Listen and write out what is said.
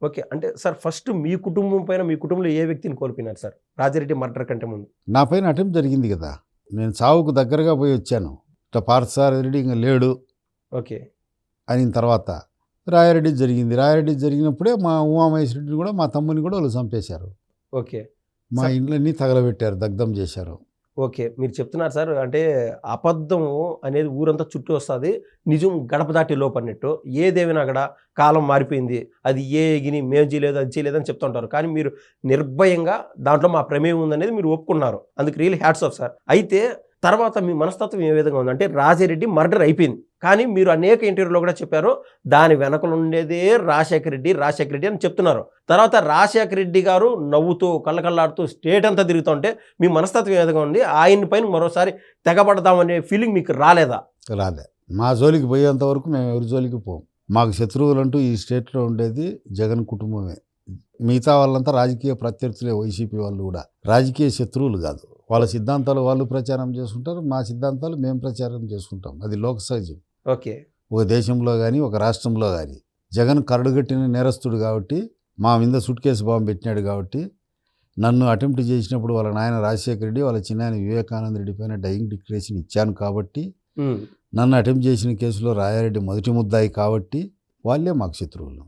Okay. అంటే sir first మీ కుటుంబం పైన మీ కుటుంబంలో ఏ వ్యక్తిని కోల్పోయినారు సార్? రాజిరెడ్డి మర్డర్ కంటే ముందు? నా పైన అటెంప్ట్ జరిగింది కదా! నేను చావుకు దగ్గరగా పోయి వచ్చాను. ఇట్లా పార్థసారథి ఇంక లేడు ఓకే. అయిన తర్వాత రాయారెడ్డి జరిగింది. రాయారెడ్డి జరిగినప్పుడే మా ఉమామహేశ్వరుడిని కూడా మా తమ్ముని కూడా వాళ్ళు చంపేశారు. ఓకే. మా సార్ ఇండ్లన్నీ తగలబెట్టారు, దగ్ధం చేశారు. ఓకే. మీరు చెప్తున్నారు సార్ అంటే అబద్ధము అనేది ఊరంతా చుట్టూ వస్తది. నిజం గడప దాటే లోపన్నట్టు. ఏదేమైనా అక్కడ కాలం మారిపోయింది. అది గిని మేము చేయలేదు, అది చేయలేదని చెప్తా ఉంటారు. కానీ మీరు నిర్భయంగా దాంట్లో మా ప్రమేయం ఉందనేది మీరు ఒప్పుకున్నారు. అందుకు రియల్లీ హ్యాట్స్ ఆఫ్ సార్. అయితే తర్వాత మీ మనస్తత్వం ఏ విధంగా ఉందంటే రాజిరెడ్డి మర్డర్ అయిపోయింది. కానీ మీరు అనేక ఇంటర్వ్యూలో కూడా చెప్పారు. దాని వెనకల ఉండేదే రాజశేఖర రెడ్డి అని చెప్తున్నారు. తర్వాత రాజశేఖర రెడ్డి గారు నవ్వుతూ కళ్ళకళ్ళాడుతూ స్టేట్ అంతా తిరుగుతుంటే మీ మనస్తత్వం ఏ విధంగా ఉంది? ఆయన పైన మరోసారి తెగబడదామనే ఫీలింగ్ మీకు రాలేదా? రాలే. మా జోలికి పోయేంత వరకు మేము ఎవరి జోలికి పోం. మాకు శత్రువులంటూ ఈ స్టేట్లో ఉండేది జగన్ కుటుంబమే. మిగతా వాళ్ళంతా రాజకీయ ప్రత్యర్థులే, వైసీపీ వాళ్ళు కూడా రాజకీయ శత్రువులు కాదు. వాళ్ళ సిద్ధాంతాలు వాళ్ళు ప్రచారం చేసుకుంటారు, మా సిద్ధాంతాలు మేము ప్రచారం చేసుకుంటాం. అది లోక సహజం. ఓకే. ఒక దేశంలో కానీ ఒక రాష్ట్రంలో కానీ. జగన్ కరడుగట్టిన నేరస్తుడు కాబట్టి, మా మీద సూట్ కేసు బాంబు పెట్టినాడు కాబట్టి, నన్ను అటెంప్ట్ చేసినప్పుడు వాళ్ళ నాయన రాజశేఖర రెడ్డి వాళ్ళ చిన్నాయన వివేకానంద రెడ్డి పైన డయింగ్ డిక్లరేషన్ ఇచ్చాను కాబట్టి, నన్ను అటెంప్ట్ చేసిన కేసులో రాయారెడ్డి మొదటి ముద్దాయి కాబట్టి వాళ్ళే మాకు శత్రువులు.